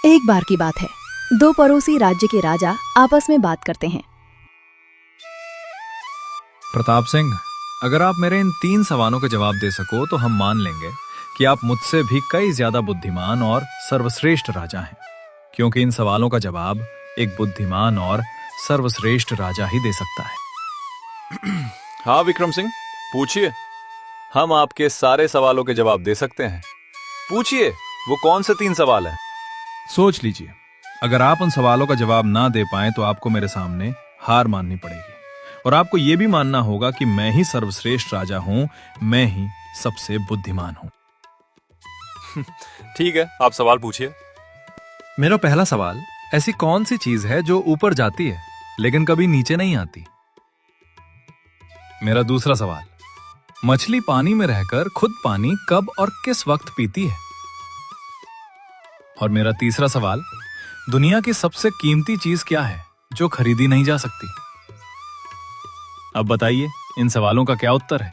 एक बार की बात है, दो पड़ोसी राज्य के राजा आपस में बात करते हैं। प्रताप सिंह, अगर आप मेरे इन 3 सवालों के जवाब दे सको तो हम मान लेंगे कि आप मुझसे भी कई ज्यादा बुद्धिमान और सर्वश्रेष्ठ राजा हैं, क्योंकि इन सवालों का जवाब एक बुद्धिमान और सर्वश्रेष्ठ राजा ही दे सकता है। हाँ विक्रम सिंह, पूछिए। हम आपके सारे सवालों के जवाब दे सकते हैं। पूछिए, वो कौन से 3 सवाल हैं? सोच लीजिए, अगर आप उन सवालों का जवाब ना दे पाए तो आपको मेरे सामने हार माननी पड़ेगी और आपको यह भी मानना होगा कि मैं ही सर्वश्रेष्ठ राजा हूं, मैं ही सबसे बुद्धिमान हूं। ठीक है, आप सवाल पूछिए। मेरा पहला सवाल, ऐसी कौन सी चीज है जो ऊपर जाती है लेकिन कभी नीचे नहीं आती? मेरा दूसरा सवाल, मछली पानी में रहकर खुद पानी कब और किस वक्त पीती है? और मेरा तीसरा सवाल, दुनिया की सबसे कीमती चीज क्या है जो खरीदी नहीं जा सकती? अब बताइए, इन सवालों का क्या उत्तर है?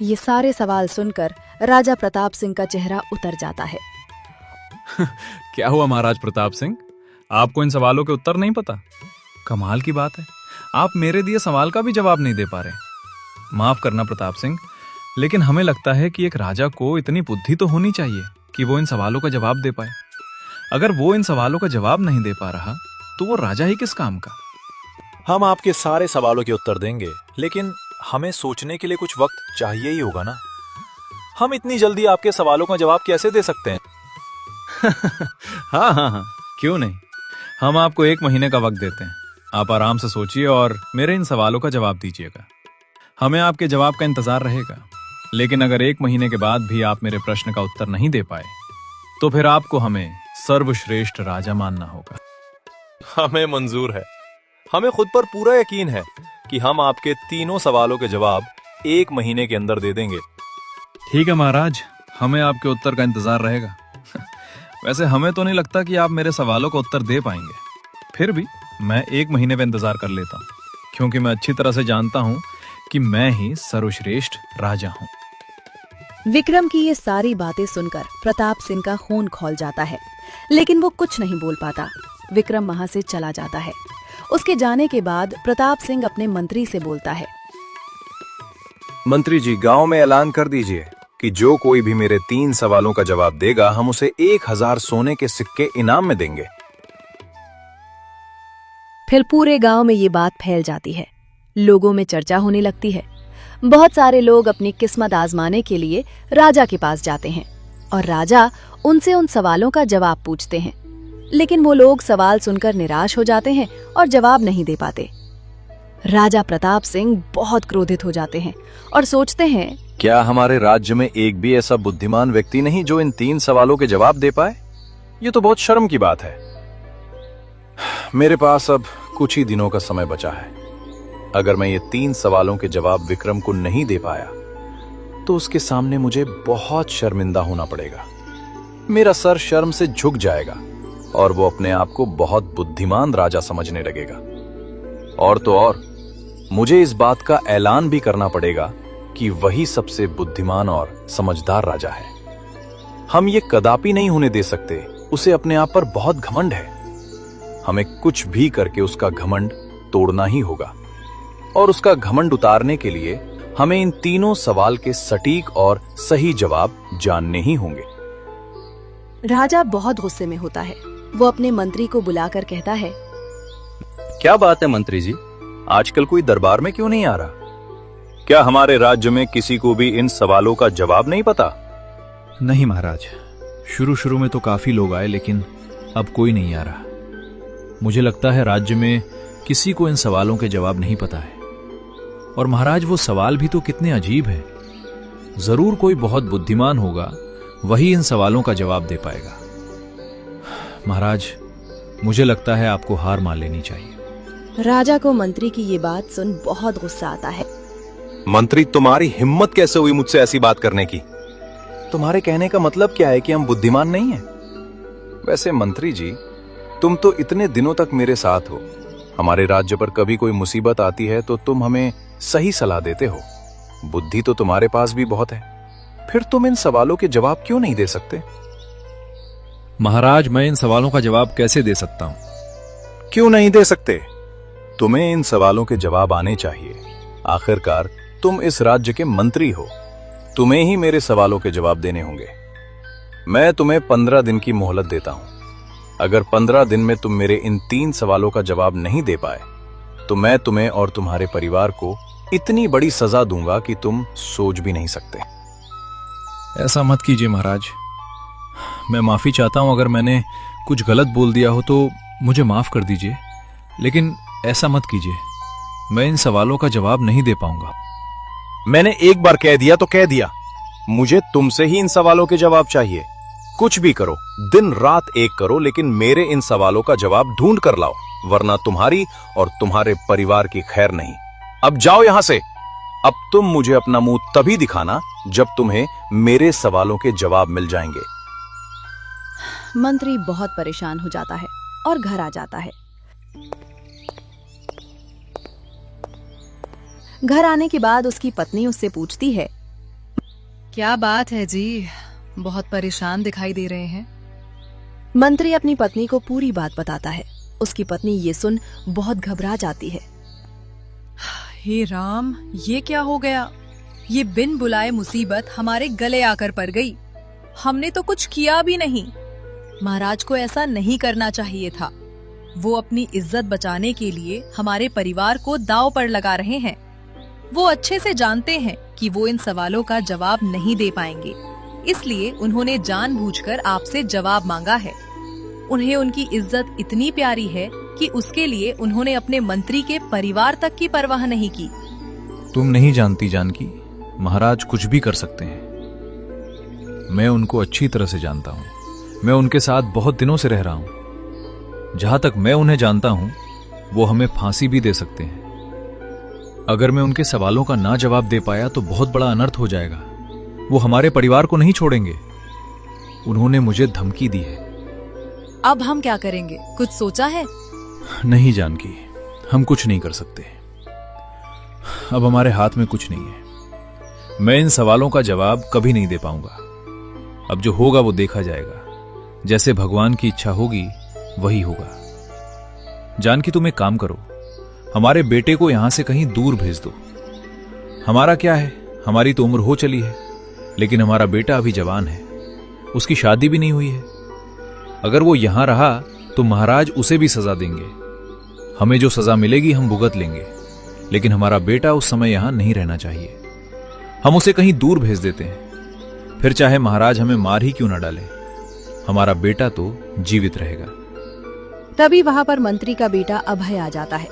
ये सारे सवाल सुनकर राजा प्रताप सिंह का चेहरा उतर जाता है। क्या हुआ महाराज प्रताप सिंह, आपको इन सवालों के उत्तर नहीं पता? कमाल की बात है, आप मेरे दिए सवाल का भी जवाब नहीं दे पा रहे। माफ करना प्रताप सिंह, लेकिन हमें लगता है कि एक राजा को इतनी बुद्धि तो होनी चाहिए कि वो इन सवालों का जवाब दे पाए। अगर वो इन सवालों का जवाब नहीं दे पा रहा तो वो राजा ही किस काम का? हम आपके सारे सवालों के उत्तर देंगे, लेकिन हमें सोचने के लिए कुछ वक्त चाहिए ही होगा ना। हम इतनी जल्दी आपके सवालों का जवाब कैसे दे सकते हैं? हाँ हाँ हाँ, क्यों नहीं, हम आपको 1 महीने का वक्त देते हैं। आप आराम से सोचिए और मेरे इन सवालों का जवाब दीजिएगा। हमें आपके जवाब का इंतजार रहेगा, लेकिन अगर 1 महीने के बाद भी आप मेरे प्रश्न का उत्तर नहीं दे पाए तो फिर आपको हमें सर्वश्रेष्ठ राजा मानना होगा। हमें मंजूर है। हमें खुद पर पूरा यकीन है कि हम आपके तीनों सवालों के जवाब 1 महीने के अंदर दे देंगे। ठीक है महाराज, हमें आपके उत्तर का इंतजार रहेगा। वैसे हमें तो नहीं लगता कि आप मेरे सवालों का उत्तर दे पाएंगे, फिर भी मैं 1 महीने पे इंतजार कर लेता हूँ, क्योंकि मैं अच्छी तरह से जानता हूँ कि मैं ही सर्वश्रेष्ठ राजा हूँ। विक्रम की ये सारी बातें सुनकर प्रताप सिंह का खून खौल जाता है, लेकिन वो कुछ नहीं बोल पाता। विक्रम वहां से चला जाता है। उसके जाने के बाद प्रताप सिंह अपने मंत्री से बोलता है। मंत्री जी, गांव में ऐलान कर दीजिए कि जो कोई भी मेरे 3 सवालों का जवाब देगा, हम उसे 1000 सोने के सिक्के इनाम में देंगे। फिर पूरे गांव में ये बात फैल जाती है। लोगों में चर्चा होने लगती है। बहुत सारे लोग अपनी किस्मत आजमाने के लिए राजा के पास जाते हैं और राजा उनसे उन सवालों का जवाब पूछते हैं, लेकिन वो लोग सवाल सुनकर निराश हो जाते हैं और जवाब नहीं दे पाते। राजा प्रताप सिंह बहुत क्रोधित हो जाते हैं और सोचते हैं, क्या हमारे राज्य में एक भी ऐसा बुद्धिमान व्यक्ति नहीं जो इन 3 सवालों के जवाब दे पाए? ये तो बहुत शर्म की बात है। मेरे पास अब कुछ ही दिनों का समय बचा है। अगर मैं ये 3 सवालों के जवाब विक्रम को नहीं दे पाया तो उसके सामने मुझे बहुत शर्मिंदा होना पड़ेगा। मेरा सर शर्म से झुक जाएगा और वो अपने आप को बहुत बुद्धिमान राजा समझने लगेगा। और तो और, मुझे इस बात का ऐलान भी करना पड़ेगा कि वही सबसे बुद्धिमान और समझदार राजा है। हम ये कदापि नहीं होने दे सकते। उसे अपने आप पर बहुत घमंड है। हमें कुछ भी करके उसका घमंड तोड़ना ही होगा और उसका घमंड उतारने के लिए हमें इन तीनों सवाल के सटीक और सही जवाब जानने ही होंगे। राजा बहुत गुस्से में होता है। वो अपने मंत्री को बुलाकर कहता है, क्या बात है मंत्री जी, आजकल कोई दरबार में क्यों नहीं आ रहा? क्या हमारे राज्य में किसी को भी इन सवालों का जवाब नहीं पता? नहीं महाराज, शुरू में तो काफी लोग आए, लेकिन अब कोई नहीं आ रहा। मुझे लगता है राज्य में किसी को इन सवालों के जवाब नहीं पता है। और महाराज, वो सवाल भी तो कितने अजीब हैं। जरूर कोई बहुत बुद्धिमान होगा, वही इन सवालों का जवाब दे पाएगा। महाराज, मुझे लगता है आपको हार मान लेनी चाहिए। राजा को मंत्री की ये बात सुन बहुत गुस्सा आता है। मंत्री, तुम्हारी हिम्मत कैसे हुई मुझसे ऐसी बात करने की? तुम्हारे कहने का मतलब क्या है कि हम बुद्धिमान नहीं हैं? वैसे मंत्री जी, तुम तो इतने दिनों तक मेरे साथ हो। हमारे राज्य पर कभी कोई मुसीबत आती है तो तुम हमें सही सलाह देते हो। बुद्धि तो तुम्हारे पास भी बहुत है, फिर तुम इन सवालों के जवाब क्यों नहीं दे सकते? महाराज, मैं इन सवालों का जवाब कैसे दे सकता हूं? क्यों नहीं दे सकते? तुम्हें इन सवालों के जवाब आने चाहिए। आखिरकार तुम इस राज्य के मंत्री हो। तुम्हें ही मेरे सवालों के जवाब देने होंगे। मैं तुम्हें 15 दिन की मोहलत देता हूं। अगर 15 दिन में तुम मेरे इन 3 सवालों का जवाब नहीं दे पाए तो मैं तुम्हें और तुम्हारे परिवार को इतनी बड़ी सजा दूंगा कि तुम सोच भी नहीं सकते। ऐसा मत कीजिए महाराज। मैं माफी चाहता हूं, अगर मैंने कुछ गलत बोल दिया हो तो मुझे माफ कर दीजिए, लेकिन ऐसा मत कीजिए। मैं इन सवालों का जवाब नहीं दे पाऊंगा। मैंने एक बार कह दिया तो कह दिया। मुझे तुमसे ही इन सवालों के जवाब चाहिए। कुछ भी करो, दिन रात एक करो, लेकिन मेरे इन सवालों का जवाब ढूंढ कर लाओ, वरना तुम्हारी और तुम्हारे परिवार की खैर नहीं। अब जाओ यहां से। अब तुम मुझे अपना मुंह तभी दिखाना जब तुम्हें मेरे सवालों के जवाब मिल जाएंगे। मंत्री बहुत परेशान हो जाता है और घर आ जाता है। घर आने के बाद उसकी पत्नी उससे पूछती है, क्या बात है जी, बहुत परेशान दिखाई दे रहे हैं। मंत्री अपनी पत्नी को पूरी बात बताता है। उसकी पत्नी ये सुन बहुत घबरा जाती है। हे राम, ये क्या हो गया? ये बिन बुलाए मुसीबत हमारे गले आकर पड़ गई। हमने तो कुछ किया भी नहीं। महाराज को ऐसा नहीं करना चाहिए था। वो अपनी इज्जत बचाने के लिए हमारे परिवार को दांव पर लगा रहे हैं। वो अच्छे से जानते हैं कि वो इन सवालों का जवाब नहीं दे पाएंगे, इसलिए उन्होंने जानबूझकर आपसे जवाब मांगा है। उन्हें उनकी इज्जत इतनी प्यारी है कि उसके लिए उन्होंने अपने मंत्री के परिवार तक की परवाह नहीं की। तुम नहीं जानती जानकी, महाराज कुछ भी कर सकते हैं। मैं उनको अच्छी तरह से जानता हूं। मैं उनके साथ बहुत दिनों से रह रहा हूं। जहां तक मैं उन्हें जानता हूं, वो हमें फांसी भी दे सकते हैं। अगर मैं उनके सवालों का ना जवाब दे पाया तो बहुत बड़ा अनर्थ हो जाएगा। वो हमारे परिवार को नहीं छोड़ेंगे। उन्होंने मुझे धमकी दी है। अब हम क्या करेंगे, कुछ सोचा है? नहीं जानकी, हम कुछ नहीं कर सकते। अब हमारे हाथ में कुछ नहीं है। मैं इन सवालों का जवाब कभी नहीं दे पाऊंगा। अब जो होगा वो देखा जाएगा। जैसे भगवान की इच्छा होगी वही होगा। जानकी, तुम एक काम करो, हमारे बेटे को यहां से कहीं दूर भेज दो। हमारा क्या है, हमारी तो उम्र हो चली है, लेकिन हमारा बेटा अभी जवान है। उसकी शादी भी नहीं हुई है। अगर वो यहां रहा तो महाराज उसे भी सजा देंगे। हमें जो सजा मिलेगी हम भुगत लेंगे, लेकिन हमारा बेटा उस समय यहां नहीं रहना चाहिए। हम उसे कहीं दूर भेज देते हैं, फिर चाहे महाराज हमें मार ही क्यों न डाले, हमारा बेटा तो जीवित रहेगा। तभी वहां पर मंत्री का बेटा अभय आ जाता है।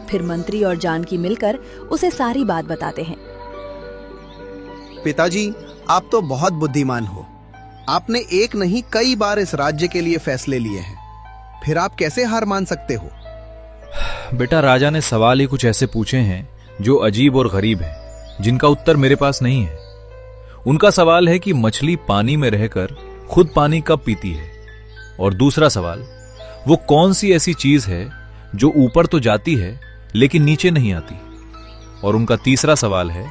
फिर मंत्री और जानकी मिलकर उसे सारी बात बताते हैं। पिताजी, आप तो बहुत बुद्धिमान हो। आपने एक नहीं कई बार इस राज्य के लिए फैसले लिए हैं, फिर आप कैसे हार मान सकते हो? बेटा, राजा ने सवाल ही कुछ ऐसे पूछे हैं जो अजीब और गरीब हैं, जिनका उत्तर मेरे पास नहीं है। उनका सवाल है कि मछली पानी में रहकर खुद पानी कब पीती है, और दूसरा सवाल, वो कौन सी ऐसी चीज है जो ऊपर तो जाती है लेकिन नीचे नहीं आती, और उनका तीसरा सवाल है,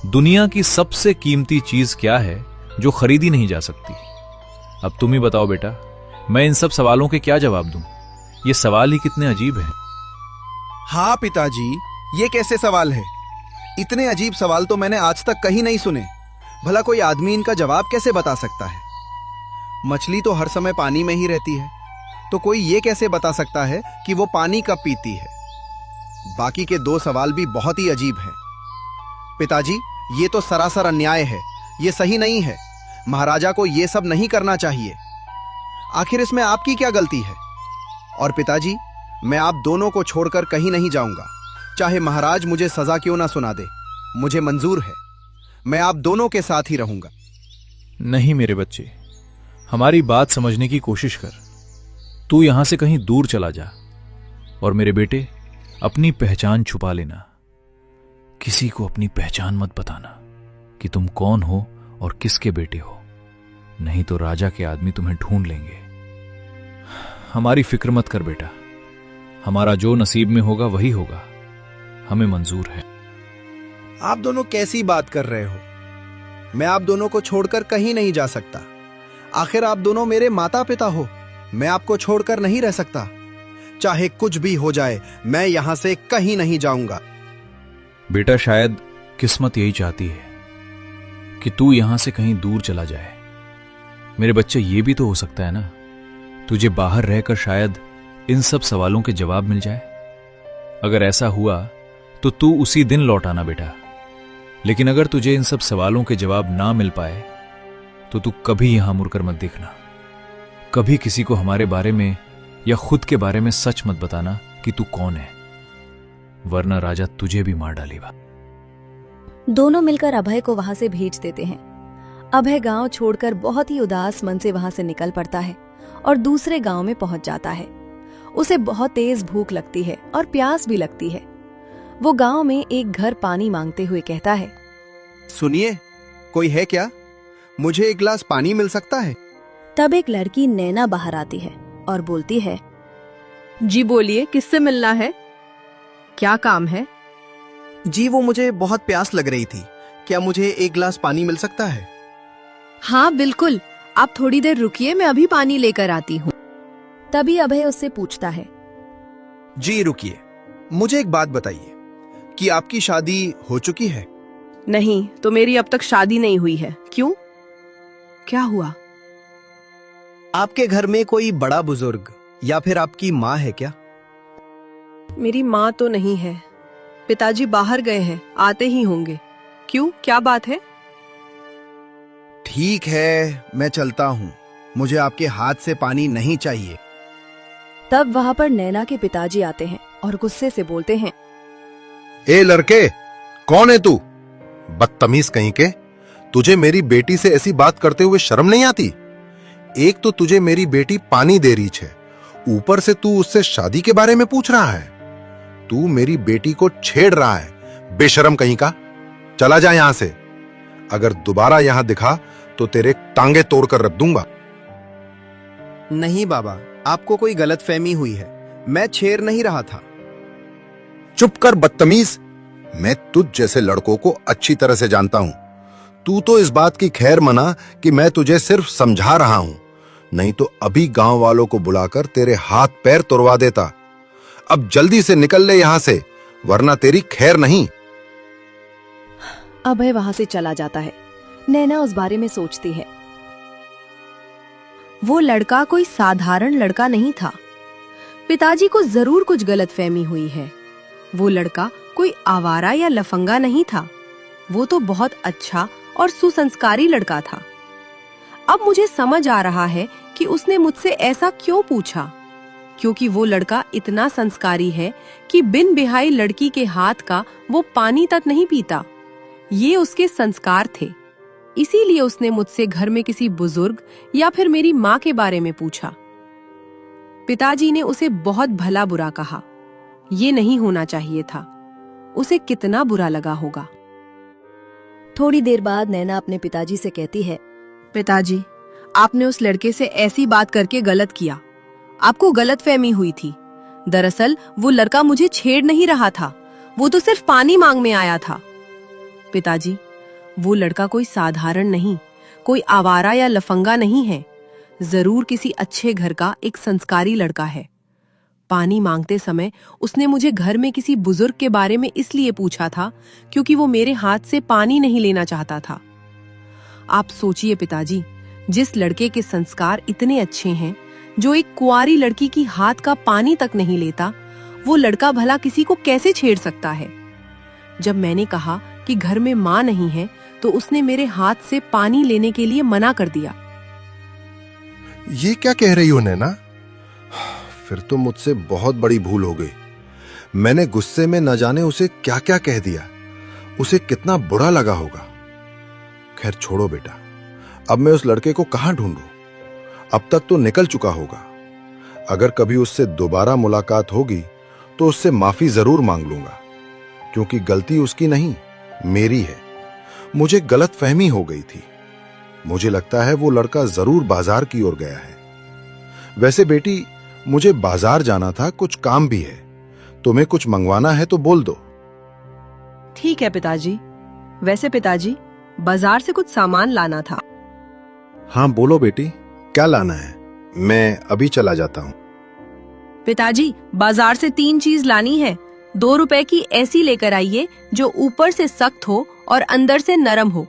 दुनिया की सबसे कीमती चीज क्या है जो खरीदी नहीं जा सकती। अब तुम ही बताओ बेटा, मैं इन सब सवालों के क्या जवाब दूं? ये सवाल ही कितने अजीब हैं। हाँ पिताजी, ये कैसे सवाल है? इतने अजीब सवाल तो मैंने आज तक कहीं नहीं सुने। भला कोई आदमी इनका जवाब कैसे बता सकता है? मछली तो हर समय पानी में ही रहती है, तो कोई ये कैसे बता सकता है कि वो पानी कब पीती है? बाकी के 2 सवाल भी बहुत ही अजीब हैं। पिताजी, ये तो सरासर अन्याय है, ये सही नहीं है। महाराजा को ये सब नहीं करना चाहिए। आखिर इसमें आपकी क्या गलती है? और पिताजी, मैं आप दोनों को छोड़कर कहीं नहीं जाऊंगा, चाहे महाराज मुझे सजा क्यों ना सुना दे। मुझे मंजूर है, मैं आप दोनों के साथ ही रहूंगा। नहीं मेरे बच्चे, हमारी बात समझने की कोशिश कर। तू यहां से कहीं दूर चला जा, और मेरे बेटे, अपनी पहचान छुपा लेना। किसी को अपनी पहचान मत बताना कि तुम कौन हो और किसके बेटे हो, नहीं तो राजा के आदमी तुम्हें ढूंढ लेंगे। हमारी फिक्र मत कर बेटा, हमारा जो नसीब में होगा वही होगा। हमें मंजूर है। आप दोनों कैसी बात कर रहे हो? मैं आप दोनों को छोड़कर कहीं नहीं जा सकता। आखिर आप दोनों मेरे माता पिता हो। मैं आपको छोड़कर नहीं रह सकता। चाहे कुछ भी हो जाए, मैं यहां से कहीं नहीं जाऊंगा। बेटा, शायद किस्मत यही चाहती है कि तू यहां से कहीं दूर चला जाए। मेरे बच्चे, ये भी तो हो सकता है ना, तुझे बाहर रहकर शायद इन सब सवालों के जवाब मिल जाए। अगर ऐसा हुआ तो तू उसी दिन लौट आना बेटा। लेकिन अगर तुझे इन सब सवालों के जवाब ना मिल पाए तो तू कभी यहां मुड़कर मत देखना। कभी किसी को हमारे बारे में या खुद के बारे में सच मत बताना कि तू कौन है, वरना राजा तुझे भी मार डालेगा। दोनों मिलकर अभय को वहां से भेज देते हैं। अभय गांव छोड़कर बहुत ही उदास मन से वहां से निकल पड़ता है और दूसरे गांव में पहुंच जाता है। उसे बहुत तेज भूख लगती है और प्यास भी लगती है। वो गांव में एक घर पानी मांगते हुए कहता है, सुनिए, कोई है क्या? मुझे एक गिलास पानी मिल सकता है? तब एक लड़की नैना बाहर आती है और बोलती है, जी बोलिए, किससे मिलना है? क्या काम है? जी, वो मुझे बहुत प्यास लग रही थी। क्या मुझे एक गिलास पानी मिल सकता है? हाँ बिल्कुल, आप थोड़ी देर रुकिए, मैं अभी पानी लेकर आती हूँ। तभी अभय उससे पूछता है, जी रुकिए, मुझे एक बात बताइए कि आपकी शादी हो चुकी है? नहीं, तो मेरी अब तक शादी नहीं हुई है। क्यों, क्या हुआ? आपके घर में कोई बड़ा बुजुर्ग या फिर आपकी माँ है क्या? मेरी माँ तो नहीं है, पिताजी बाहर गए हैं, आते ही होंगे। क्यों, क्या बात है? ठीक है, मैं चलता हूँ। मुझे आपके हाथ से पानी नहीं चाहिए। तब वहां पर नैना के पिताजी आते हैं और गुस्से से बोलते हैं, ए लड़के, कौन है तू? बदतमीज कहीं के। तुझे मेरी बेटी से ऐसी बात करते हुए शर्म नहीं आती? एक तो तुझे मेरी बेटी पानी दे रही है, ऊपर से तू उससे शादी के बारे में पूछ रहा है। तू मेरी बेटी को छेड़ रहा है, बेशरम कहीं का। चला जा यहां से। अगर दोबारा यहां दिखा तो तेरे टांगे तोड़कर रख दूंगा। नहीं बाबा, आपको कोई गलतफहमी हुई है। मैं छेड़ नहीं रहा था। चुप कर बदतमीज। मैं तुझ जैसे लड़कों को अच्छी तरह से जानता हूं। तू तो इस बात की खैर मना कि मैं तुझे सिर्फ समझा रहा हूं, नहीं तो अभी गांव वालों को बुलाकर तेरे हाथ पैर तोड़वा देता। अब जल्दी से निकल ले यहां से, वरना तेरी खैर नहीं। अभय वहां से चला जाता है। नैना उस बारे में सोचती है, वो लड़का कोई साधारण लड़का नहीं था। पिताजी को जरूर कुछ गलतफहमी हुई है। वो लड़का कोई आवारा या लफंगा नहीं था। वो तो बहुत अच्छा और सुसंस्कारी लड़का था। अब मुझे समझ आ रहा है कि उसने मुझसे ऐसा क्यों पूछा, क्योंकि वो लड़का इतना संस्कारी है कि बिन बिहाई लड़की के हाथ का वो पानी तक नहीं पीता। ये उसके संस्कार थे। इसीलिए उसने मुझसे घर में किसी बुजुर्ग या फिर मेरी माँ के बारे में पूछा। पिताजी ने उसे बहुत भला बुरा कहा। ये नहीं होना चाहिए था। उसे कितना बुरा लगा होगा। थोड़ी देर बाद नैना अपने पिताजी से कहती है, पिताजी, आपने उस लड़के से ऐसी बात करके गलत किया। आपको गलतफहमी हुई थी। दरअसल वो लड़का मुझे छेड़ नहीं रहा था, वो तो सिर्फ पानी मांगने आया था। पिताजी, वो लड़का कोई साधारण नहीं, कोई आवारा या लफंगा नहीं है। जरूर किसी अच्छे घर का एक संस्कारी लड़का है। पानी मांगते समय उसने मुझे घर में किसी बुजुर्ग के बारे में इसलिए पूछा था क्योंकि वो मेरे हाथ से पानी नहीं लेना चाहता था। आप सोचिए पिताजी, जिस लड़के के संस्कार इतने अच्छे हैं, जो एक कुंवारी लड़की की हाथ का पानी तक नहीं लेता, वो लड़का भला किसी को कैसे छेड़ सकता है? जब मैंने कहा कि घर में माँ नहीं है, तो उसने मेरे हाथ से पानी लेने के लिए मना कर दिया। ये क्या कह रही हो नैना? फिर तो मुझसे बहुत बड़ी भूल हो गई। मैंने गुस्से में न जाने उसे क्या क्या कह दिया। उसे कितना बुरा लगा होगा। खैर छोड़ो बेटा, अब मैं उस लड़के को कहां ढूंढूं? अब तक तो निकल चुका होगा। अगर कभी उससे दोबारा मुलाकात होगी तो उससे माफी जरूर मांग लूंगा, क्योंकि गलती उसकी नहीं, मेरी है। मुझे गलतफहमी हो गई थी। मुझे लगता है वो लड़का जरूर बाजार की ओर गया है। वैसे बेटी, मुझे बाजार जाना था, कुछ काम भी है। तुम्हें कुछ मंगवाना है तो बोल दो। ठीक है पिताजी। वैसे पिताजी, बाजार से कुछ सामान लाना था। हाँ बोलो बेटी। क्या लाना है? मैं अभी चला जाता हूँ। पिताजी, बाजार से 3 चीज लानी है। 2 रुपए की ऐसी लेकर आइए जो ऊपर से सख्त हो और अंदर से नरम हो,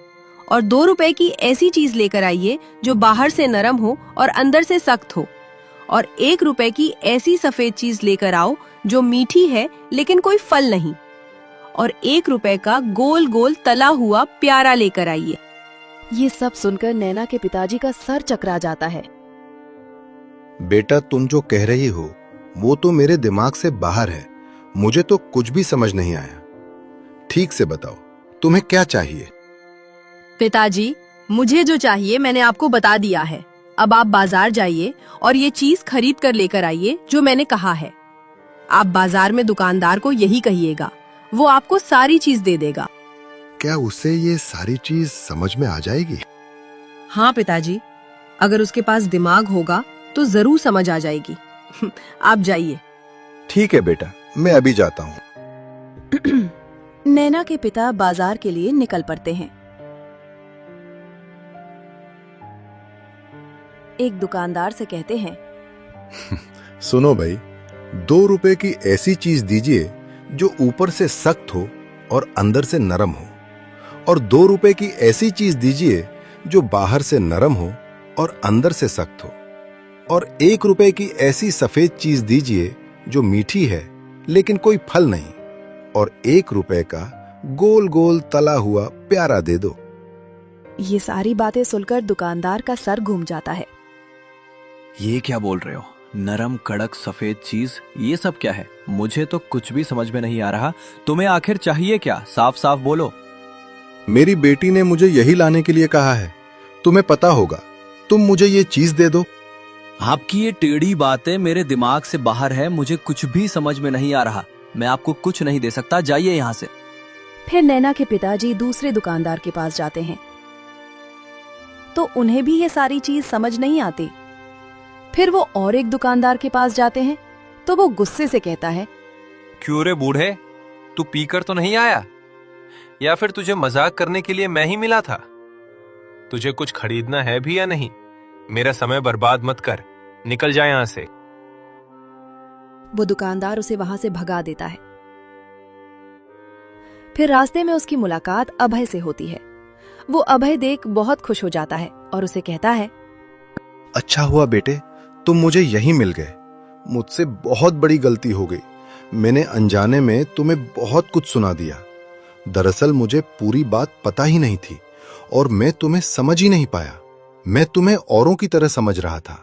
और 2 रुपए की ऐसी चीज लेकर आइए जो बाहर से नरम हो और अंदर से सख्त हो, और 1 रुपए की ऐसी सफेद चीज लेकर आओ जो मीठी है लेकिन कोई फल नहीं, और 1 रुपए का गोल गोल तला हुआ प्यारा लेकर आइए। ये सब सुनकर नैना के पिताजी का सर चकरा जाता है। बेटा, तुम जो कह रही हो वो तो मेरे दिमाग से बाहर है। मुझे तो कुछ भी समझ नहीं आया। ठीक से बताओ, तुम्हें क्या चाहिए? पिताजी, मुझे जो चाहिए मैंने आपको बता दिया है। अब आप बाजार जाइए और ये चीज खरीद कर लेकर आइए जो मैंने कहा है। आप बाजार में दुकानदार को यही कहिएगा, वो आपको सारी चीज दे देगा। क्या उसे ये सारी चीज समझ में आ जाएगी? हाँ पिताजी, अगर उसके पास दिमाग होगा तो जरूर समझ आ जाएगी। आप जाइए। ठीक है बेटा, मैं अभी जाता हूँ। नैना के पिता बाजार के लिए निकल पड़ते हैं। एक दुकानदार से कहते हैं, सुनो भाई, 2 रुपए की ऐसी चीज दीजिए जो ऊपर से सख्त हो और अंदर से नरम हो, और 2 रुपए की ऐसी चीज दीजिए जो बाहर से नरम हो और अंदर से सख्त हो, और 1 रुपए की ऐसी सफेद चीज दीजिए जो मीठी है लेकिन कोई फल नहीं, और 1 रुपए का गोल गोल तला हुआ प्यारा दे दो। ये सारी बातें सुनकर दुकानदार का सर घूम जाता है। ये क्या बोल रहे हो? नरम कड़क सफेद चीज, ये सब क्या है? मुझे तो कुछ भी समझ में नहीं आ रहा। तुम्हें आखिर चाहिए क्या? साफ साफ बोलो। मेरी बेटी ने मुझे यही लाने के लिए कहा है। तुम्हें पता होगा, तुम मुझे ये चीज दे दो। आपकी ये टेढ़ी बातें मेरे दिमाग से बाहर है। मुझे कुछ भी समझ में नहीं आ रहा। मैं आपको कुछ नहीं दे सकता। जाइए यहाँ से। फिर नैना के पिताजी दूसरे दुकानदार के पास जाते हैं तो उन्हें भी ये सारी चीज समझ नहीं आती। फिर वो और एक दुकानदार के पास जाते हैं तो वो गुस्से से कहता है, क्यों रे बूढ़े, तू पीकर तो नहीं आया? या फिर तुझे मजाक करने के लिए मैं ही मिला था? तुझे कुछ खरीदना है भी या नहीं? मेरा समय बर्बाद मत कर, निकल जा यहां से। वो दुकानदार उसे वहां से भगा देता है। फिर रास्ते में उसकी मुलाकात अभय से होती है। वो अभय देख बहुत खुश हो जाता है और उसे कहता है, अच्छा हुआ बेटे, तुम मुझे यहीं मिल गए। मुझसे बहुत बड़ी गलती हो गई। मैंने अनजाने में तुम्हें बहुत कुछ सुना दिया। दरअसल मुझे पूरी बात पता ही नहीं थी और मैं तुम्हें समझ ही नहीं पाया। मैं तुम्हें औरों की तरह समझ रहा था,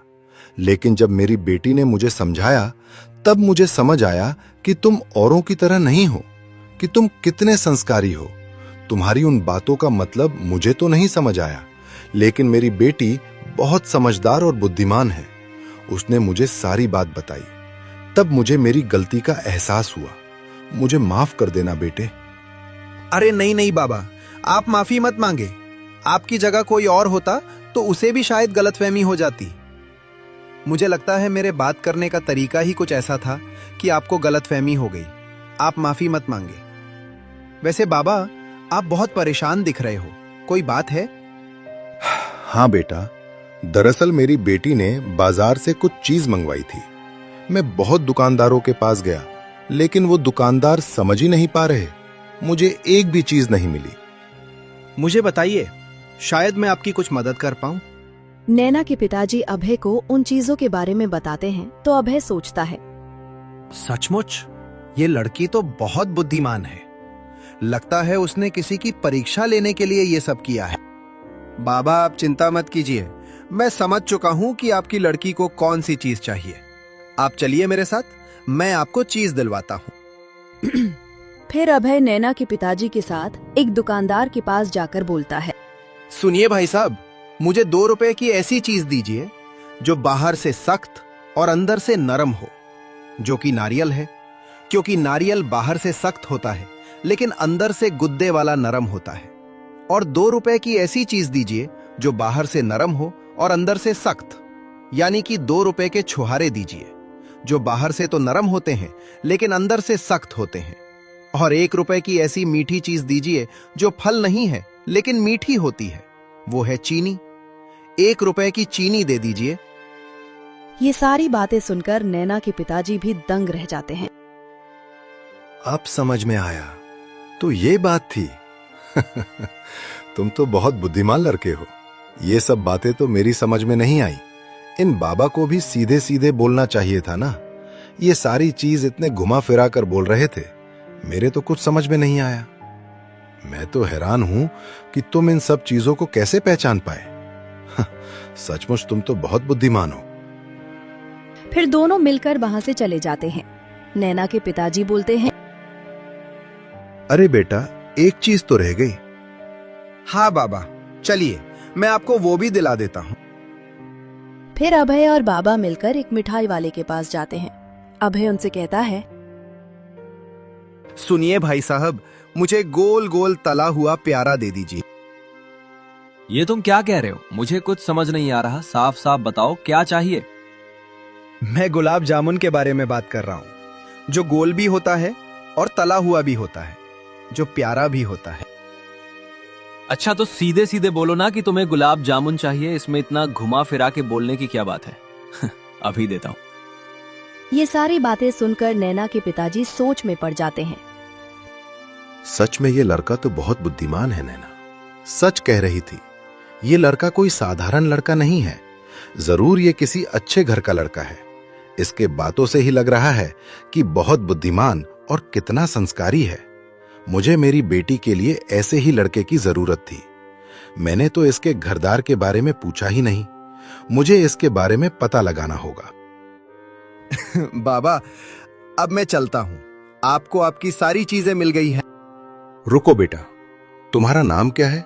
लेकिन जब मेरी बेटी ने मुझे समझाया तब मुझे समझ आया कि तुम औरों की तरह नहीं हो, कि तुम कितने संस्कारी हो। तुम्हारी उन बातों का मतलब मुझे तो नहीं समझ आया, लेकिन मेरी बेटी बहुत समझदार और बुद्धिमान है। उसने मुझे सारी बात बताई। तब मुझे मेरी गलती का एहसास हुआ। मुझे माफ कर देना बेटे। अरे नहीं नहीं बाबा, आप माफी मत मांगे। आपकी जगह कोई और होता तो उसे भी शायद गलतफहमी हो जाती। मुझे लगता है मेरे बात करने का तरीका ही कुछ ऐसा था कि आपको गलतफहमी हो गई। आप माफी मत मांगे। वैसे बाबा, आप बहुत परेशान दिख रहे हो, कोई बात है? हाँ बेटा, दरअसल मेरी बेटी ने बाजार से कुछ चीज मंगवाई थी। मैं बहुत दुकानदारों के पास गया, लेकिन वो दुकानदार समझ ही नहीं पा रहे। मुझे एक भी चीज नहीं मिली। मुझे बताइए, शायद मैं आपकी कुछ मदद कर पाऊं। नैना के पिताजी अभय को उन चीजों के बारे में बताते हैं तो अभय सोचता है, सचमुच ये लड़की तो बहुत बुद्धिमान है। लगता है उसने किसी की परीक्षा लेने के लिए ये सब किया है। बाबा, आप चिंता मत कीजिए, मैं समझ चुका हूं कि आपकी लड़की को कौन सी चीज चाहिए। आप चलिए मेरे साथ, मैं आपको चीज दिलवाता हूं। फिर अभय नैना के पिताजी के साथ एक दुकानदार के पास जाकर बोलता है, सुनिए भाई साहब, मुझे 2 रुपए की ऐसी चीज दीजिए जो बाहर से सख्त और अंदर से नरम हो, जो कि नारियल है। क्योंकि नारियल बाहर से सख्त होता है लेकिन अंदर से गुद्दे वाला नरम होता है। और 2 रुपए की ऐसी चीज दीजिए जो बाहर से नरम हो और अंदर से सख्त, यानी कि 2 रुपए के छुहारे दीजिए जो बाहर से तो नरम होते हैं लेकिन अंदर से सख्त होते हैं। और 1 रुपए की ऐसी मीठी चीज दीजिए जो फल नहीं है लेकिन मीठी होती है, वो है चीनी। 1 रुपए की चीनी दे दीजिए। ये सारी बातें सुनकर नैना के पिताजी भी दंग रह जाते हैं। अब समझ में आया, तो ये बात थी। तुम तो बहुत बुद्धिमान लड़के हो। ये सब बातें तो मेरी समझ में नहीं आई। इन बाबा को भी सीधे सीधे बोलना चाहिए था ना। ये सारी चीज इतने घुमा फिरा कर बोल रहे थे, मेरे तो कुछ समझ में नहीं आया। मैं तो हैरान हूं कि तुम इन सब चीजों को कैसे पहचान पाए। सचमुच तुम तो बहुत बुद्धिमान हो। फिर दोनों मिलकर वहां से चले जाते हैं। नैना के पिताजी बोलते हैं, अरे बेटा, एक चीज तो रह गई। हाँ बाबा, चलिए मैं आपको वो भी दिला देता हूँ। फिर अभय और बाबा मिलकर एक मिठाई वाले के पास जाते हैं। अभय उनसे कहता है, सुनिए भाई साहब, मुझे गोल गोल तला हुआ प्यारा दे दीजिए। ये तुम क्या कह रहे हो? मुझे कुछ समझ नहीं आ रहा। साफ साफ बताओ क्या चाहिए। मैं गुलाब जामुन के बारे में बात कर रहा हूँ, जो गोल भी होता है और तला हुआ भी होता है, जो प्यारा भी होता है। अच्छा, तो सीधे सीधे बोलो ना कि तुम्हें गुलाब जामुन चाहिए। इसमें इतना घुमा फिरा के बोलने की क्या बात है? अभी देता हूँ। ये सारी बातें सुनकर नैना के पिताजी सोच में पड़ जाते हैं। सच में ये लड़का तो बहुत बुद्धिमान है। नैना सच कह रही थी। ये लड़का कोई साधारण लड़का नहीं है। जरूर ये किसी अच्छे घर का लड़का है। इसके बातों से ही लग रहा है कि बहुत बुद्धिमान और कितना संस्कारी है। मुझे मेरी बेटी के लिए ऐसे ही लड़के की जरूरत थी। मैंने तो इसके घरदार के बारे में पूछा ही नहीं। मुझे इसके बारे में पता लगाना होगा। बाबा, अब मैं चलता हूँ। आपको आपकी सारी चीजें मिल गई हैं। रुको बेटा, तुम्हारा नाम क्या है?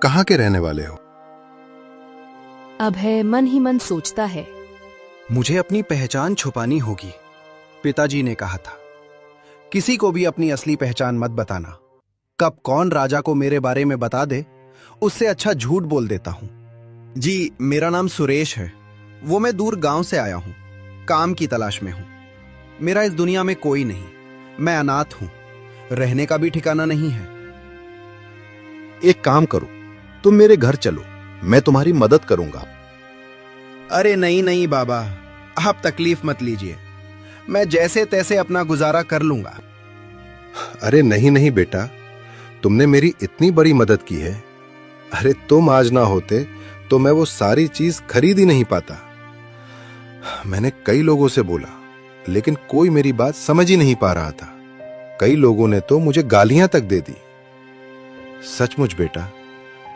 कहाँ के रहने वाले हो? अभय मन ही मन सोचता है, मुझे अपनी पहचान छुपानी होगी। पिताजी ने कहा था, किसी को भी अपनी असली पहचान मत बताना। कब कौन राजा को मेरे बारे में बता दे, उससे अच्छा झूठ बोल देता हूं। जी, मेरा नाम सुरेश है। वो मैं दूर गांव से आया हूं, काम की तलाश में हूं। मेरा इस दुनिया में कोई नहीं। मैं अनाथ हूं, रहने का भी ठिकाना नहीं है। एक काम करो, तुम मेरे घर चलो, मैं तुम्हारी मदद करूंगा। अरे नहीं नहीं बाबा, आप तकलीफ मत लीजिए। मैं जैसे तैसे अपना गुजारा कर लूंगा। अरे नहीं नहीं बेटा, तुमने मेरी इतनी बड़ी मदद की है। अरे तुम आज ना होते तो मैं वो सारी चीज खरीद ही नहीं पाता। मैंने कई लोगों से बोला, लेकिन कोई मेरी बात समझ ही नहीं पा रहा था। कई लोगों ने तो मुझे गालियां तक दे दी। सचमुच बेटा,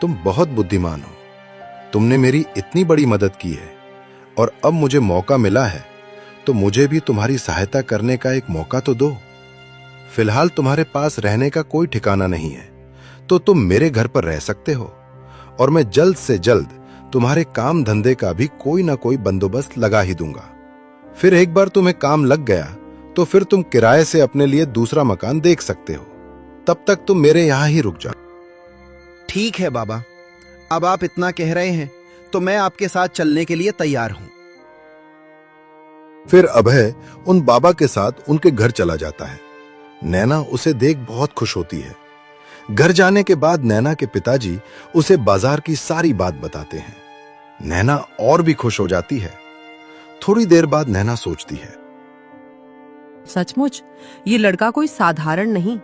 तुम बहुत बुद्धिमान हो। तुमने मेरी इतनी बड़ी मदद की है और अब मुझे मौका मिला है तो मुझे भी तुम्हारी सहायता करने का एक मौका तो दो। फिलहाल तुम्हारे पास रहने का कोई ठिकाना नहीं है, तो तुम मेरे घर पर रह सकते हो और मैं जल्द से जल्द तुम्हारे काम धंधे का भी कोई ना कोई बंदोबस्त लगा ही दूंगा। फिर एक बार तुम्हें काम लग गया तो फिर तुम किराए से अपने लिए दूसरा मकान देख सकते हो। तब तक तुम मेरे यहां ही रुक जाओ। ठीक है बाबा, अब आप इतना कह रहे हैं तो मैं आपके साथ चलने के लिए तैयार हूं। फिर अभय उन बाबा के साथ उनके घर चला जाता है। नैना उसे देख बहुत खुश होती है। घर जाने के बाद नैना के पिताजी उसे बाजार की सारी बात बताते हैं। नैना और भी खुश हो जाती है। थोड़ी देर बाद नैना सोचती है, सचमुच ये लड़का कोई साधारण नहीं।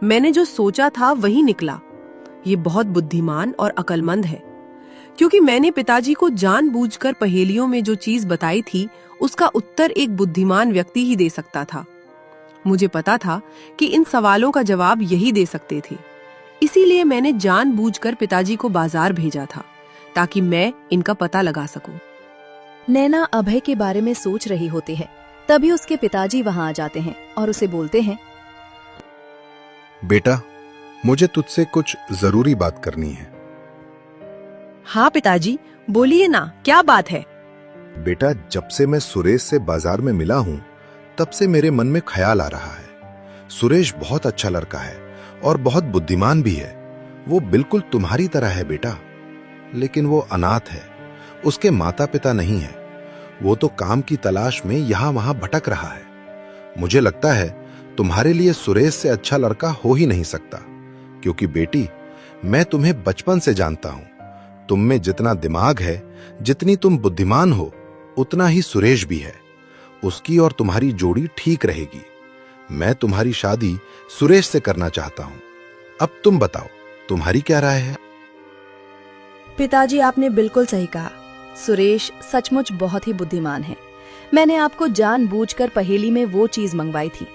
मैंने जो सोचा था वही निकला। ये बहुत बुद्धिमान और अक्लमंद है, क्योंकि मैंने पिताजी को जानबूझकर पहेलियों में जो चीज बताई थी उसका उत्तर एक बुद्धिमान व्यक्ति ही दे सकता था। मुझे पता था कि इन सवालों का जवाब यही दे सकते थे, इसीलिए मैंने जानबूझकर पिताजी को बाजार भेजा था ताकि मैं इनका पता लगा सकूं। नैना अभय के बारे में सोच रही होती है, तभी उसके पिताजी वहां आ जाते हैं और उसे बोलते हैं, बेटा, मुझे तुझसे कुछ जरूरी बात करनी है। हाँ पिताजी, बोलिए ना, क्या बात है? बेटा, जब से मैं सुरेश से बाजार में मिला हूं तब से मेरे मन में ख्याल आ रहा है। सुरेश बहुत अच्छा लड़का है और बहुत बुद्धिमान भी है। वो बिल्कुल तुम्हारी तरह है बेटा, लेकिन वो अनाथ है। उसके माता पिता नहीं है। वो तो काम की तलाश में यहां वहां भटक रहा है। मुझे लगता है तुम्हारे लिए सुरेश से अच्छा लड़का हो ही नहीं सकता, क्योंकि बेटी, मैं तुम्हें बचपन से जानता हूं। तुम में जितना दिमाग है, जितनी तुम बुद्धिमान हो, उतना ही सुरेश भी है। उसकी और तुम्हारी जोड़ी ठीक रहेगी। मैं तुम्हारी शादी सुरेश से करना चाहता हूं। अब तुम बताओ, तुम्हारी क्या राय है? पिताजी, आपने बिल्कुल सही कहा। सुरेश सचमुच बहुत ही बुद्धिमान है। मैंने आपको जानबूझकर पहेली में वो चीज मंगवाई थी।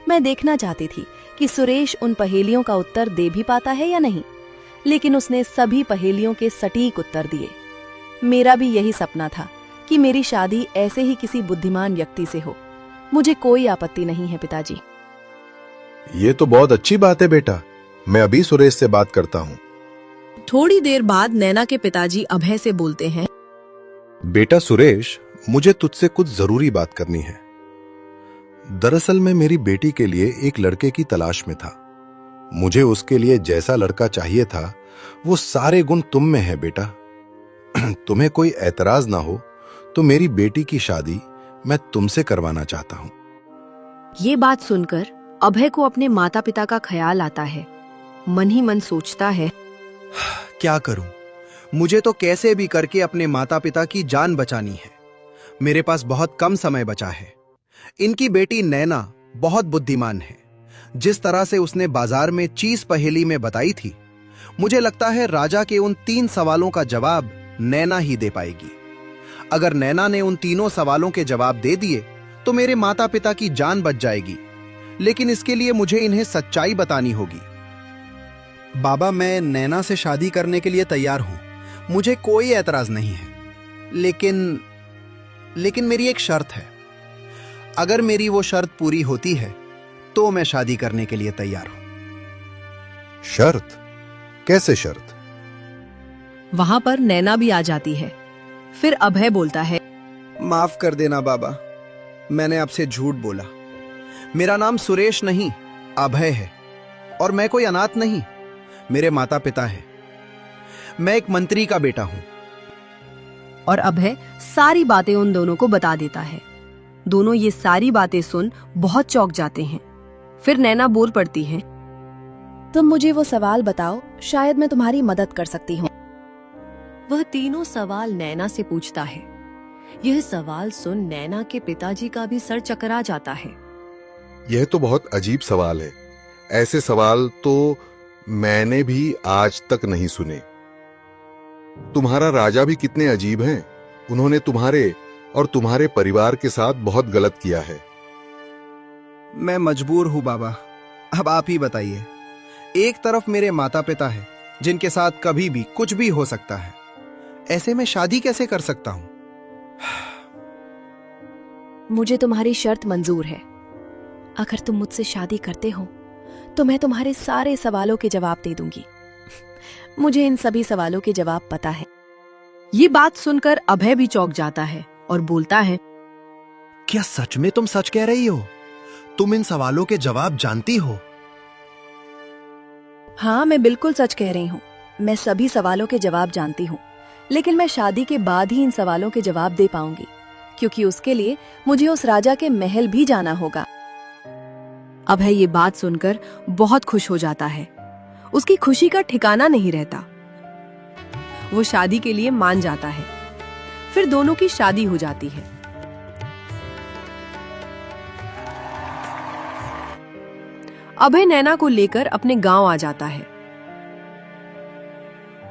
मैं देखना चाहती थी कि सुरेश उन पहेलियों का उत्तर दे भी पाता है या नहीं, लेकिन उसने सभी पहेलियों के सटीक उत्तर दिए। मेरा भी यही सपना था कि मेरी शादी ऐसे ही किसी बुद्धिमान व्यक्ति से हो। मुझे कोई आपत्ति नहीं है पिताजी। ये तो बहुत अच्छी बात है बेटा। मैं अभी सुरेश से बात करता हूँ। थोड़ी देर बाद नैना के पिताजी अभय से बोलते हैं, बेटा सुरेश, मुझे तुझसे कुछ जरूरी बात करनी है। दरअसल मैं मेरी बेटी के लिए एक लड़के की तलाश में था। मुझे उसके लिए जैसा लड़का चाहिए था, वो सारे गुण तुम में है बेटा। तुम्हें कोई ऐतराज ना हो तो मेरी बेटी की शादी मैं तुमसे करवाना चाहता हूं। ये बात सुनकर अभय को अपने माता पिता का ख्याल आता है। मन ही मन सोचता है, क्या करूं? मुझे तो कैसे भी करके अपने माता पिता की जान बचानी है। मेरे पास बहुत कम समय बचा है। इनकी बेटी नैना बहुत बुद्धिमान है। जिस तरह से उसने बाजार में चीज पहेली में बताई थी, मुझे लगता है राजा के उन 3 सवालों का जवाब नैना ही दे पाएगी। अगर नैना ने उन तीनों सवालों के जवाब दे दिए तो मेरे माता पिता की जान बच जाएगी, लेकिन इसके लिए मुझे इन्हें सच्चाई बतानी होगी। बाबा, मैं नैना से शादी करने के लिए तैयार हूं। मुझे कोई ऐतराज नहीं है, लेकिन मेरी एक शर्त है। अगर मेरी वो शर्त पूरी होती है तो मैं शादी करने के लिए तैयार हूं। शर्त? कैसे शर्त? वहां पर नैना भी आ जाती है। फिर अभय बोलता है, माफ कर देना बाबा, मैंने आपसे झूठ बोला। मेरा नाम सुरेश नहीं, अभय है। और मैं कोई अनाथ नहीं, मेरे माता पिता हैं। मैं एक मंत्री का बेटा हूं। और अभय सारी बातें उन दोनों को बता देता है। दोनों ये सारी बातें सुन बहुत चौंक जाते हैं। फिर नैना बोल पड़ती है, तुम मुझे वो सवाल बताओ, शायद मैं तुम्हारी मदद कर सकती हूँ। वह तीनों सवाल नैना से पूछता है। यह सवाल सुन नैना के पिताजी का भी सर चकरा जाता है। यह तो बहुत अजीब सवाल है। ऐसे सवाल तो मैंने भी आज तक नहीं सुने। तुम्हारा राजा भी कितने अजीब हैं। उन्होंने तुम्हारे और तुम्हारे परिवार के साथ बहुत गलत किया है। मैं मजबूर हूं बाबा, अब आप ही बताइए। एक तरफ मेरे माता पिता हैं, जिनके साथ कभी भी कुछ भी हो सकता है। ऐसे में शादी कैसे कर सकता हूं? मुझे तुम्हारी शर्त मंजूर है। अगर तुम मुझसे शादी करते हो तो मैं तुम्हारे सारे सवालों के जवाब दे दूंगी। मुझे इन सभी सवालों के जवाब पता है। ये बात सुनकर अभय भी चौंक जाता है और बोलता है, क्या सच में तुम सच कह रही हो? तुम इन सवालों के जवाब जानती हो? हाँ, मैं बिल्कुल सच कह रही हूँ। मैं सभी सवालों के जवाब जानती हूँ, लेकिन मैं शादी के बाद ही इन सवालों के जवाब दे पाऊंगी, क्योंकि उसके लिए मुझे उस राजा के महल भी जाना होगा। अभय ये बात सुनकर बहुत खुश हो जाता है। उसकी खुशी का ठिकाना नहीं रहता। वो शादी के लिए मान जाता है। फिर दोनों की शादी हो जाती है। अभय नैना को लेकर अपने गांव आ जाता है।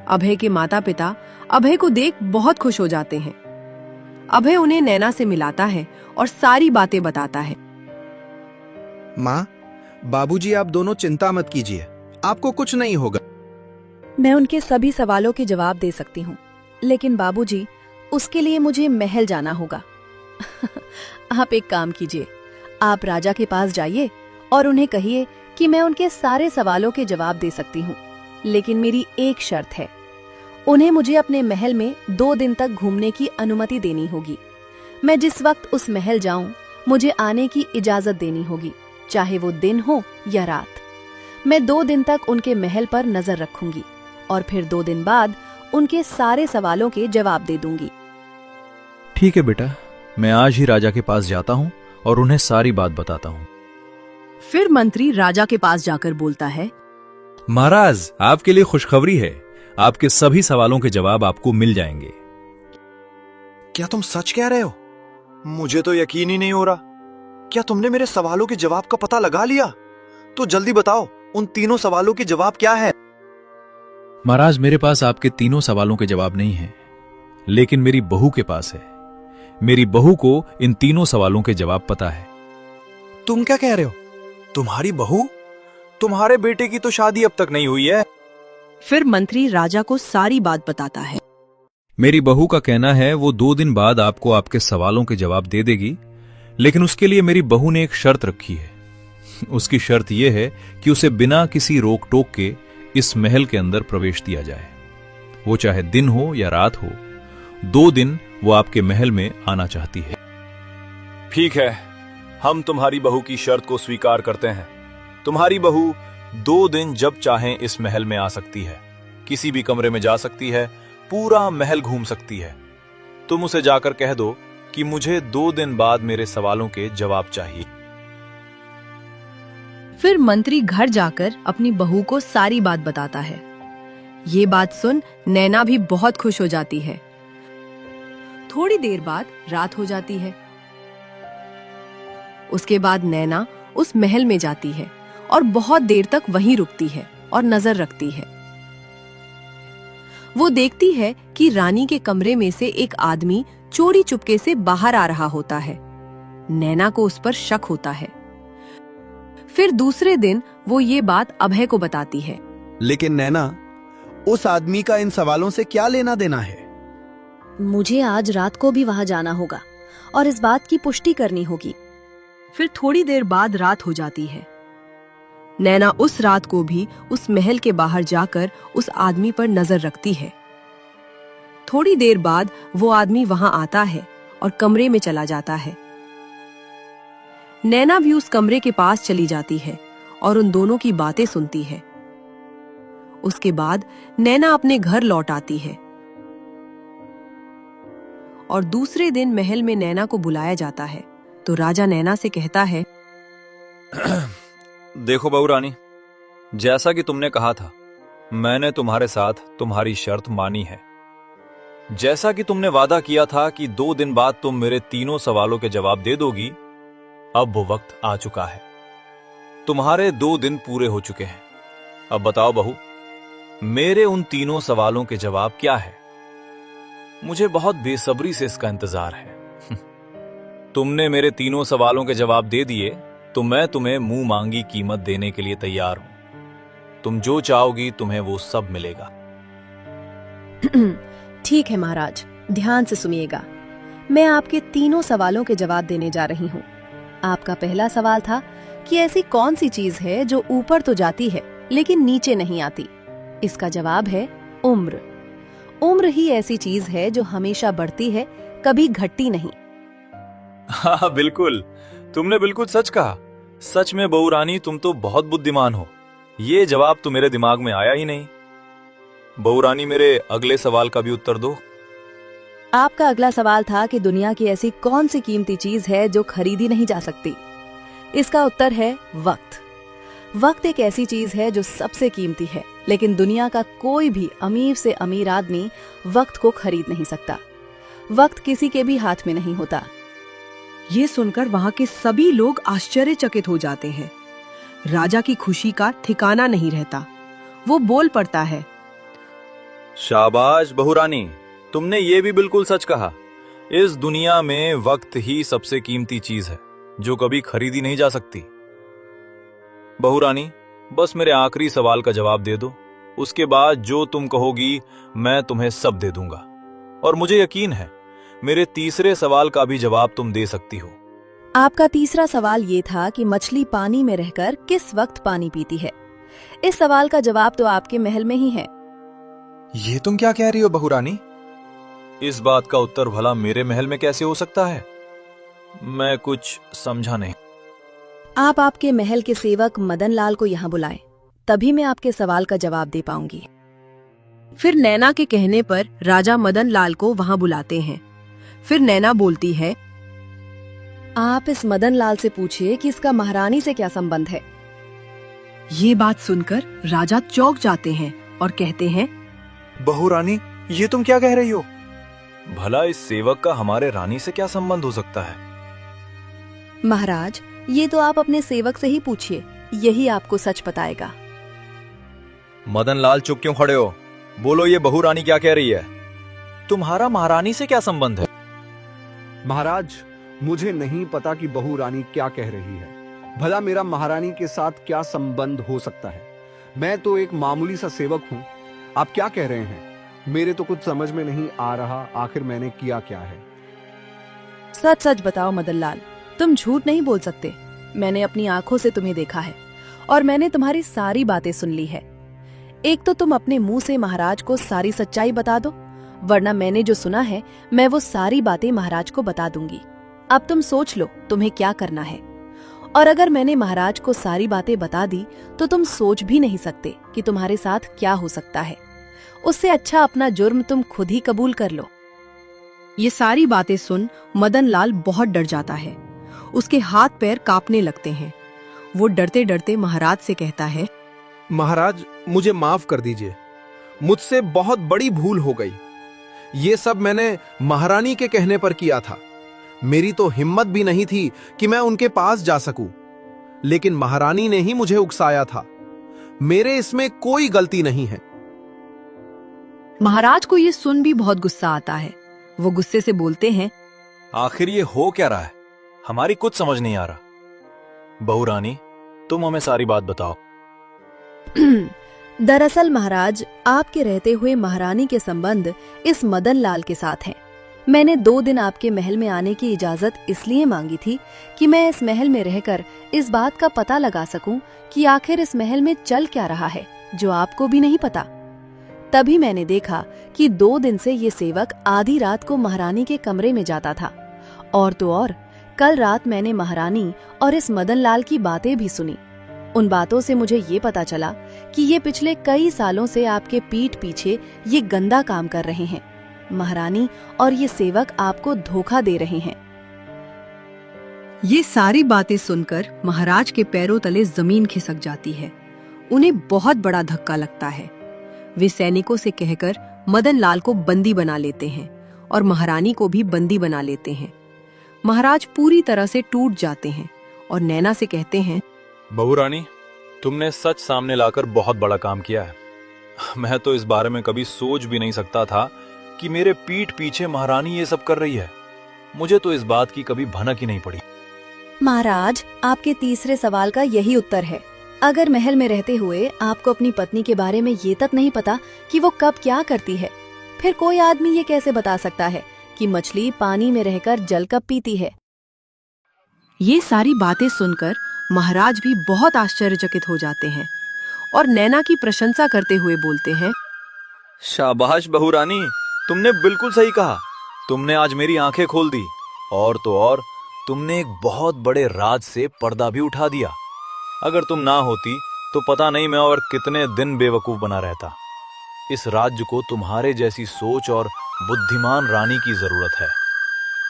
अभय के माता पिता अभय को देख बहुत खुश हो जाते हैं। अभय उन्हें नैना से मिलाता है और सारी बातें बताता है। माँ, बाबूजी, आप दोनों चिंता मत कीजिए, आपको कुछ नहीं होगा। मैं उनके सभी सवालों के जवाब दे सकती हूँ, लेकिन बाबूजी, उसके लिए मुझे महल जाना होगा। आप एक काम कीजिए, आप राजा के पास जाइए और उन्हें कहिए कि मैं उनके सारे सवालों के जवाब दे सकती हूँ, लेकिन मेरी एक शर्त है। उन्हें मुझे अपने महल में 2 दिन तक घूमने की अनुमति देनी होगी। मैं जिस वक्त उस महल जाऊं, मुझे आने की इजाजत देनी होगी, चाहे वो दिन हो या रात। मैं 2 दिन तक उनके महल पर नजर रखूंगी और फिर 2 दिन बाद उनके सारे सवालों के जवाब दे दूंगी। ठीक है बेटा, मैं आज ही राजा के पास जाता हूँ और उन्हें सारी बात बताता हूँ। फिर मंत्री राजा के पास जाकर बोलता है, महाराज, आपके लिए खुशखबरी है। आपके सभी सवालों के जवाब आपको मिल जाएंगे। क्या तुम सच कह रहे हो? मुझे तो यकीन ही नहीं हो रहा। क्या तुमने मेरे सवालों के जवाब का पता लगा लिया? तो जल्दी बताओ, उन तीनों सवालों के जवाब क्या है? महाराज, मेरे पास आपके तीनों सवालों के जवाब नहीं हैं, लेकिन मेरी बहू के पास है। मेरी बहू को इन तीनों सवालों के जवाब पता है। तुम क्या कह रहे हो? तुम्हारी बहू? तुम्हारे बेटे की तो शादी अब तक नहीं हुई है। फिर मंत्री राजा को सारी बात बताता है। मेरी बहू का कहना है वो 2 दिन बाद आपको आपके सवालों के जवाब दे देगी, लेकिन उसके लिए मेरी बहू ने एक शर्त रखी है। उसकी शर्त यह है कि उसे बिना किसी रोक टोक के इस महल के अंदर प्रवेश दिया जाए। वो चाहे दिन हो या रात हो, 2 दिन वो आपके महल में आना चाहती है। ठीक है, हम तुम्हारी बहू की शर्त को स्वीकार करते हैं। तुम्हारी बहू 2 दिन जब चाहें इस महल में आ सकती है, किसी भी कमरे में जा सकती है, पूरा महल घूम सकती है। तुम उसे जाकर कह दो कि मुझे 2 दिन बाद मेरे सवालों के जवाब चाहिए। फिर मंत्री घर जाकर अपनी बहू को सारी बात बताता है। ये बात सुन नैना भी बहुत खुश हो जाती है। थोड़ी देर बाद रात हो जाती है। उसके बाद नैना उस महल में जाती है और बहुत देर तक वहीं रुकती है और नजर रखती है। वो देखती है कि रानी के कमरे में से एक आदमी चोरी चुपके से बाहर आ रहा होता है। नैना को उस पर शक होता है। फिर दूसरे दिन वो ये बात अभय को बताती है। लेकिन नैना, उस आदमी का इन सवालों से क्या लेना देना है? मुझे आज रात को भी वहां जाना होगा और इस बात की पुष्टि करनी होगी। फिर थोड़ी देर बाद रात हो जाती है। नैना उस रात को भी उस महल के बाहर जाकर उस आदमी पर नजर रखती है। थोड़ी देर बाद वो आदमी वहां आता है और कमरे में चला जाता है। नैना भी उस कमरे के पास चली जाती है और उन दोनों की बातें सुनती है। उसके बाद नैना अपने घर लौट आती है और दूसरे दिन महल में नैना को बुलाया जाता है तो राजा नैना से कहता है, देखो बहू रानी, जैसा कि तुमने कहा था, मैंने तुम्हारे साथ तुम्हारी शर्त मानी है। जैसा कि तुमने वादा किया था कि 2 दिन बाद तुम मेरे तीनों सवालों के जवाब दे दोगी, अब वो वक्त आ चुका है। तुम्हारे 2 दिन पूरे हो चुके हैं। अब बताओ बहू, मेरे उन तीनों सवालों के जवाब क्या है? मुझे बहुत बेसब्री से इसका इंतजार है। तुमने मेरे तीनों सवालों के जवाब दे दिए तो मैं तुम्हें मुंह मांगी कीमत देने के लिए तैयार हूं। तुम जो चाहोगी तुम्हें वो सब मिलेगा। ठीक है महाराज, ध्यान से सुनिएगा। मैं आपके तीनों सवालों के जवाब देने जा रही हूँ। आपका पहला सवाल था कि ऐसी कौन सी चीज है जो ऊपर तो जाती है लेकिन नीचे नहीं आती। इसका जवाब है उम्र। उम्र ही ऐसी चीज है जो हमेशा बढ़ती है, कभी घटती नहीं। हाँ बिल्कुल, तुमने बिल्कुल सच कहा। सच में बहू रानी, तुम तो बहुत बुद्धिमान हो। ये जवाब तो मेरे दिमाग में आया ही नहीं। बहू रानी, मेरे अगले सवाल का भी उत्तर दो। आपका अगला सवाल था कि दुनिया की ऐसी कौन सी कीमती चीज है जो खरीदी नहीं जा सकती। इसका उत्तर है वक्त। वक्त एक ऐसी चीज है जो सबसे कीमती है, लेकिन दुनिया का कोई भी अमीर से अमीर आदमी वक्त को खरीद नहीं सकता। वक्त किसी के भी हाथ में नहीं होता। ये सुनकर वहां के सभी लोग आश्चर्यचकित हो जाते हैं। राजा की खुशी का ठिकाना नहीं रहता। वो बोल पड़ता है, शाबाश बहू रानी, तुमने ये भी बिल्कुल सच कहा। इस दुनिया में वक्त ही सबसे कीमती चीज है जो कभी खरीदी नहीं जा सकती। बहू रानी, बस मेरे आखिरी सवाल का जवाब दे दो। उसके बाद जो तुम कहोगी मैं तुम्हें सब दे दूंगा। और मुझे यकीन है मेरे तीसरे सवाल का भी जवाब तुम दे सकती हो। आपका तीसरा सवाल ये था कि मछली पानी में रहकर किस वक्त पानी पीती है। इस सवाल का जवाब तो आपके महल में ही है। ये तुम क्या कह रही हो बहू रानी? इस बात का उत्तर भला मेरे महल में कैसे हो सकता है? मैं कुछ समझा नहीं। आप आपके महल के सेवक मदन लाल को यहाँ बुलाएं, तभी मैं आपके सवाल का जवाब दे पाऊंगी। फिर नैना के कहने पर राजा मदन लाल को वहां बुलाते हैं। फिर नैना बोलती है, आप इस मदन लाल से पूछिए कि इसका महारानी से क्या संबंध है। ये बात सुनकर राजा चौंक जाते हैं और कहते हैं, बहू रानी, ये तुम क्या कह रही हो? भला इस सेवक का हमारे रानी से क्या संबंध हो सकता है? महाराज, ये तो आप अपने सेवक से ही पूछिए, यही आपको सच बताएगा। मदन लाल चुप क्यों खड़े हो? बोलो, ये बहू रानी क्या कह रही है? तुम्हारा महारानी से क्या संबंध है? महाराज, मुझे नहीं पता कि बहू रानी क्या कह रही है। भला मेरा महारानी के साथ क्या संबंध हो सकता है? मैं तो एक मामूली सा सेवक हूँ। आप क्या कह रहे हैं? मेरे तो कुछ समझ में नहीं आ रहा, आखिर मैंने किया क्या है? सच सच बताओ मदन लाल, तुम झूठ नहीं बोल सकते। मैंने अपनी आंखों से तुम्हें देखा है और मैंने तुम्हारी सारी बातें सुन ली है। एक तो तुम अपने मुंह से महाराज को सारी सच्चाई बता दो, वरना मैंने जो सुना है मैं वो सारी बातें महाराज को बता दूंगी। अब तुम सोच लो तुम्हें क्या करना है। और अगर मैंने महाराज को सारी बातें बता दी तो तुम सोच भी नहीं सकते कि तुम्हारे साथ क्या हो सकता है। उससे अच्छा अपना जुर्म तुम खुद ही कबूल कर लो। ये सारी बातें सुन मदन लाल बहुत डर जाता है। उसके हाथ पैर कांपने लगते हैं। वो डरते डरते महाराज से कहता है, महाराज, मुझे माफ कर दीजिए। मुझसे बहुत बड़ी भूल हो गई। ये सब मैंने महारानी के कहने पर किया था। मेरी तो हिम्मत भी नहीं थी कि मैं उनके पास जा सकूं, लेकिन महारानी ने ही मुझे उकसाया था। मेरे इसमें कोई गलती नहीं है। महाराज को ये सुन भी बहुत गुस्सा आता है। वो गुस्से से बोलते हैं, आखिर ये हो क्या रहा है? हमारी कुछ समझ नहीं आ रहा। बहू रानी, तुम हमें सारी बात बताओ। दरअसल महाराज, आपके रहते हुए महारानी के संबंध इस मदन लाल के साथ हैं। मैंने 2 दिन आपके महल में आने की इजाजत इसलिए मांगी थी कि मैं इस महल में रहकर इस बात का पता लगा सकूं कि आखिर इस महल में चल क्या रहा है, जो आपको भी नहीं पता। तभी मैंने देखा कि 2 दिन से ये सेवक आधी रात को महारानी के कमरे में जाता था। और तो और, कल रात मैंने महारानी और इस मदन लाल की बातें भी सुनी। उन बातों से मुझे ये पता चला कि ये पिछले कई सालों से आपके पीठ पीछे ये गंदा काम कर रहे हैं। महारानी और ये सेवक आपको धोखा दे रहे हैं। ये सारी बातें सुनकर महाराज के पैरों तले जमीन खिसक जाती है। उन्हें बहुत बड़ा धक्का लगता है। वे सैनिकों से कहकर मदन लाल को बंदी बना लेते हैं और महारानी को भी बंदी बना लेते हैं। महाराज पूरी तरह से टूट जाते हैं और नैना से कहते हैं, बहू रानी, तुमने सच सामने लाकर बहुत बड़ा काम किया है। मैं तो इस बारे में कभी सोच भी नहीं सकता था कि मेरे पीठ पीछे महारानी ये सब कर रही है। मुझे तो इस बात की कभी भनक ही नहीं पड़ी। महाराज, आपके तीसरे सवाल का यही उत्तर है। अगर महल में रहते हुए आपको अपनी पत्नी के बारे में ये तक नहीं पता कि वो कब क्या करती है, फिर कोई आदमी ये कैसे बता सकता है कि मछली पानी में रहकर जल कब पीती है? ये सारी बातें सुनकर महाराज भी बहुत आश्चर्यचकित हो जाते हैं और नैना की प्रशंसा करते हुए बोलते हैं, शाबाश बहू रानी, तुमने बिल्कुल सही कहा। तुमने आज मेरी आंखें खोल दी। और तो और, तुमने एक बहुत बड़े राज से पर्दा भी उठा दिया। अगर तुम ना होती तो पता नहीं मैं और कितने दिन बेवकूफ बना रहता। इस राज्य को तुम्हारे जैसी सोच और बुद्धिमान रानी की जरूरत है।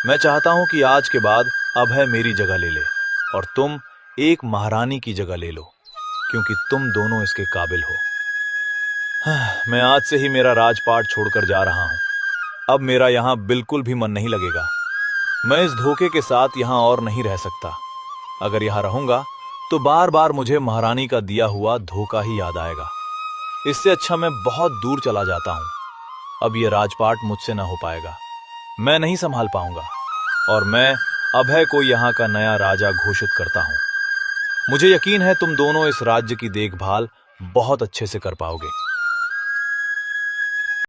मैं चाहता हूं कि आज के बाद अभय मेरी जगह ले ले और तुम एक महारानी की जगह ले लो, क्योंकि तुम दोनों इसके काबिल हो। मैं आज से ही मेरा राजपाट छोड़कर जा रहा हूं। अब मेरा यहां बिल्कुल भी मन नहीं लगेगा। मैं इस धोखे के साथ यहां और नहीं रह सकता। अगर यहां रहूंगा तो बार बार मुझे महारानी का दिया हुआ धोखा ही याद आएगा। इससे अच्छा मैं बहुत दूर चला जाता हूं। अब यह राजपाट मुझसे ना हो पाएगा। मैं नहीं संभाल पाऊंगा और मैं अभय को यहां का नया राजा घोषित करता हूं। मुझे यकीन है तुम दोनों इस राज्य की देखभाल बहुत अच्छे से कर पाओगे।